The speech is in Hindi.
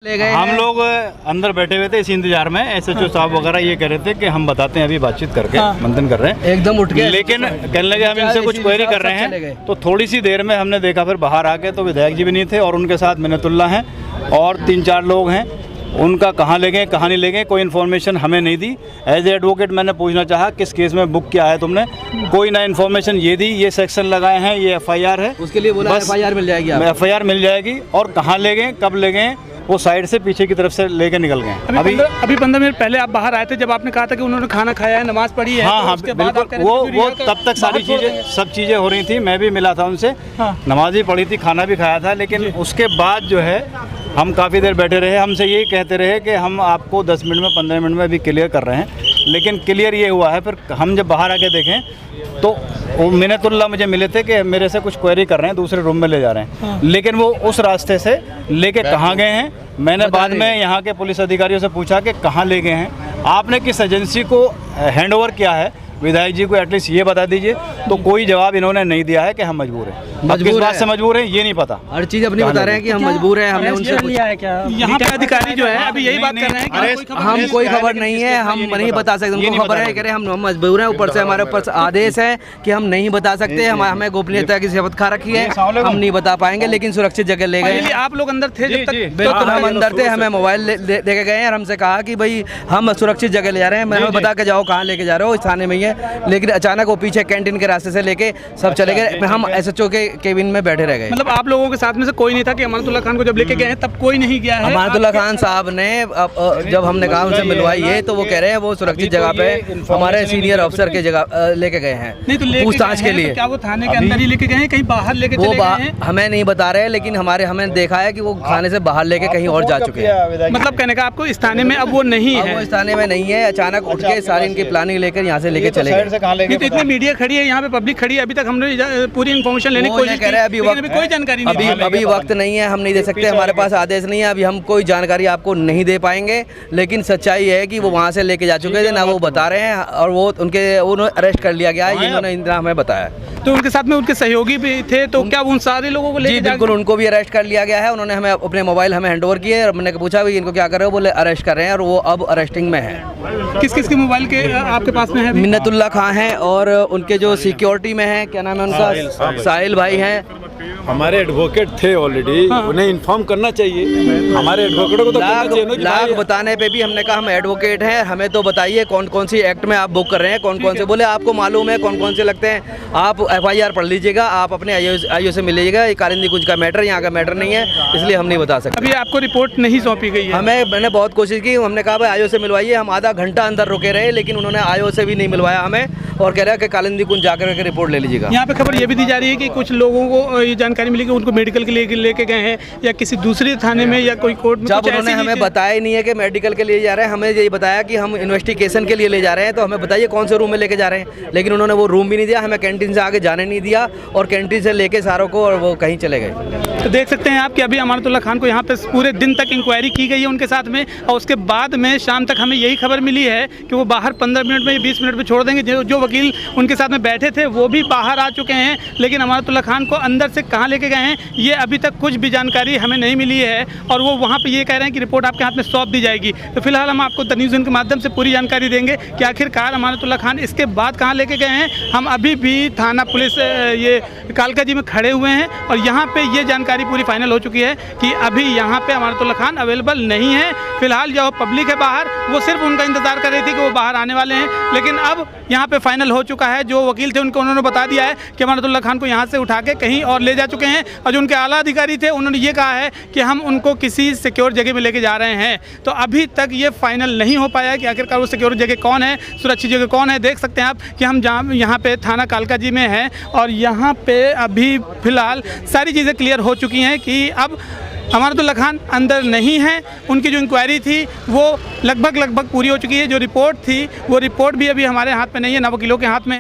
ले गए हम लोग अंदर बैठे हुए थे इसी इंतजार में। एसएचओ साहब वगैरह ये कह रहे थे कि हम बताते हैं, अभी बातचीत करके मंथन कर रहे हैं। एकदम उठ गए, लेकिन कहने लगे हम इनसे कुछ क्वेरी कर रहे हैं। तो थोड़ी सी देर में हमने देखा, फिर बाहर आके तो विधायक जी भी नहीं थे और उनके साथ मिन्नतुल्लाह हैं और 3-4 लोग हैं। उनका कहाँ ले गए कहाँ नहीं ले गए कोई इन्फॉर्मेशन हमें नहीं दी। एज ए एडवोकेट मैंने पूछना चाहा किस केस में बुक किया है तुमने, कोई ना इन्फॉर्मेशन ये दी। ये सेक्शन लगाए हैं, ये एफआईआर है, उसके लिए बोला एफआईआर मिल जाएगी, एफआईआर मिल जाएगी। और कहाँ ले गए कब ले गए वो साइड से पीछे की तरफ से लेके निकल गए। अभी 15 मिनट पहले आप बाहर आए थे जब आपने कहा था कि उन्होंने खाना खाया है, नमाज पढ़ी है। हाँ, तो बिल्कुल। वो तब तक सारी चीज़ें सब चीज़ें हो रही थी। मैं भी मिला था उनसे, नमाज भी पढ़ी थी, खाना भी खाया था। लेकिन उसके बाद जो है हम काफ़ी देर बैठे रहे। हमसे यही कहते रहे कि हम आपको 10 मिनट में 15 मिनट में अभी क्लियर कर रहे हैं। लेकिन क्लियर ये हुआ है, फिर हम जब बाहर आके देखें तो वो मिन्नतुल्लाह मुझे मिले थे कि मेरे से कुछ क्वेरी कर रहे हैं, दूसरे रूम में ले जा रहे हैं। लेकिन वो उस रास्ते से लेके कहाँ गए हैं, मैंने बाद में यहाँ के पुलिस अधिकारियों से पूछा कि कहाँ ले गए हैं, आपने किस एजेंसी को हैंडओवर किया है, विधायक जी को एटलीस्ट ये बता दीजिए। तो कोई जवाब इन्होंने नहीं दिया है कि हम मजबूर हैं। किस बात से मजबूर हैं ये नहीं पता। हर चीज़ अपनी बता रहे हैं कि हम मजबूर हैं। हमने उनसे लिया है क्या? यहाँ पे अधिकारी जो है अभी यही बात कर रहे हैं कि हम कोई खबर नहीं है, हम नहीं बता सकते। उनको खबर है, कह रहे हम मजबूर हैं, ऊपर से हमारे ऊपर आदेश है कि हम नहीं बता सकते। हमें गोपनीयता की शपथ खा रखी है, हम नहीं बता पाएंगे। लेकिन सुरक्षित जगह ले गए। आप लोग अंदर थे जब तक? बिल्कुल, हम अंदर थे, हमें मोबाइल दे के गए और हमसे कहा कि भाई हम सुरक्षित जगह ले जा रहे हैं। मैंने बता के जाओ कहाँ लेके जा रहे हो, इस थाने में ही है। लेकिन अचानक वो पीछे कैंटीन के रास्ते से लेके सब चले गए। हम एसएचओ के केबिन में बैठे रह गए। मतलब आप लोगों के साथ में से कोई नहीं था कि अमानतुल्लाह खान को जब लेके गए हैं तब कोई नहीं गया है? अमानतुल्लाह खान साहब ने जब हमने कहा उनसे मिलवाइए तो वो कह रहे हैं वो सुरक्षित जगह पे हमारे सीनियर अफसर के जगह लेके गए हैं। नहीं तो पूछताछ के लिए। क्या वो थाने के अंदर ही लेके गए हैं, कहीं बाहर लेके चले गए हैं? हमें नहीं बता रहे, लेकिन हमें देखा है कि वो खाने से बाहर लेके कहीं और जा चुके हैं। मतलब कहने का आपको इस थाने में अब वो नहीं है? वो इस थाने में नहीं है। अचानक उठ के सारी इनकी प्लानिंग लेकर यहाँ से लेके चले गए। इतनी मीडिया खड़ी है यहाँ पे, पब्लिक खड़ी है, अभी तक हमने पूरी इन्फॉर्मेशन लेने की कोशिश कह रहे हैं। अभी कोई जानकारी नहीं, अभी वक्त नहीं है, हम नहीं दे सकते, हमारे पास आदेश नहीं है। अभी हम कोई जानकारी आपको नहीं दे पाएंगे। लेकिन सच्चाई है कि वो वहाँ से लेके जा चुके थे, ना वो बता रहे हैं। और वो उन्हें अरेस्ट कर लिया गया है, इन्होंने इंदिरा हमें बताया। तो उनके साथ में उनके सहयोगी भी थे, तो क्या उन सारे लोगों को जी बिल्कुल, उनको भी अरेस्ट कर लिया गया है। उन्होंने हमें अपने मोबाइल हैंडओवर किए और मैंने पूछा भाई इनको क्या कर रहे हो, बोले अरेस्ट कर रहे हैं और वो अब अरेस्टिंग में है। किस किस के मोबाइल के आपके पास में है? मिन्नतुल्लाह खान है और उनके जो सिक्योरिटी में है, क्या नाम है उनका, साहिल भाई हैं। हमारे एडवोकेट थे ऑलरेडी, उन्हें इन्फॉर्म करना चाहिए। हमारे एडवोकेट को तो लाख बताने पे भी हमने कहा हम एडवोकेट हैं, हमें तो बताइए कौन कौन सी एक्ट में आप बुक कर रहे हैं, कौन कौन से। बोले आपको मालूम है कौन कौन से लगते हैं, आप एफआईआर पढ़ लीजिएगा, आप अपने आईओ से मिलिएगा। ये कालिंदी कुंज का मैटर यहाँ का मैटर नहीं है, इसलिए हम नहीं बता सकते। अभी आपको रिपोर्ट नहीं सौंपी गई है? मैंने बहुत कोशिश की, हमने कहा भाई आईओ से मिलवाइए। हम आधा घंटा अंदर रुके रहे, लेकिन उन्होंने आईओ से भी नहीं मिलवाया हमें और कह रहा है कि कालिंदी कुंज जाकर के रिपोर्ट ले लीजिएगा। यहाँ पे खबर ये भी दी जा रही है कि कुछ लोगों को ये जानकारी मिली कि उनको मेडिकल के लिए लेके गए हैं या किसी दूसरे थाने में या कोई कोर्ट में। जब उन्होंने हमें बताया ही नहीं है कि मेडिकल के लिए जा रहे हैं, हमें यही बताया कि हम इन्वेस्टिगेशन के लिए ले जा रहे हैं। तो हमें बताइए कौन से रूम में लेके जा रहे हैं, लेकिन उन्होंने वो रूम भी नहीं दिया, हमें कैंटीन से आगे जाने नहीं दिया और कैंटीन से लेके सारों को और वो कहीं चले गए। तो देख सकते हैं आप कि अभी अमानतुल्लाह खान को यहाँ पे पूरे दिन तक इंक्वायरी की गई है उनके साथ में, और उसके बाद में शाम तक हमें यही खबर मिली है कि वो बाहर 15 मिनट में 20 मिनट में छोड़ देंगे। जो वकील उनके साथ में बैठे थे वो भी बाहर आ चुके हैं, लेकिन अमानतुल्लाह खान को अंदर से कहाँ लेके गए हैं ये अभी तक कुछ भी जानकारी हमें नहीं मिली है। और वो वहाँ पे ये कह रहे हैं कि रिपोर्ट आपके हाथ में सौंप दी जाएगी। तो फिलहाल हम आपको द न्यूज़ के माध्यम से पूरी जानकारी देंगे कि आखिरकार अमानतुल्लाह खान इसके बाद कहाँ लेके गए हैं। हम अभी भी थाना पुलिस ये कालका जी में खड़े हुए हैं और यहाँ पे ये जानकारी पूरी फाइनल हो चुकी है कि अभी यहाँ पे अमानतुल्लाह खान अवेलेबल नहीं है। फिलहाल जो पब्लिक है बाहर, वो सिर्फ उनका इंतजार कर रही थी कि वो बाहर आने वाले हैं, लेकिन अब यहाँ पे फाइनल हो चुका है। जो वकील थे उनको उन्होंने बता दिया है कि अमानतुल्लाह खान को यहाँ से उठा के कहीं और ले जा चुके हैं। और जो उनके आला अधिकारी थे उन्होंने ये कहा है कि हम उनको किसी सिक्योर जगह में लेके जा रहे हैं। तो अभी तक ये फाइनल नहीं हो पाया है कि आखिरकार वो सिक्योर जगह कौन है, सुरक्षित जगह कौन है। देख सकते हैं आप कि हम यहाँ पे थाना कालका जी में हैं और यहाँ पे अभी फिलहाल सारी चीज़ें क्लियर हो चुकी हैं कि अब अमानतुल्लाह खान अंदर नहीं है। उनकी जो इंक्वायरी थी वो लगभग पूरी हो चुकी है। जो रिपोर्ट थी वो रिपोर्ट भी अभी हमारे हाथ में नहीं है, ना वकीलों के हाथ में।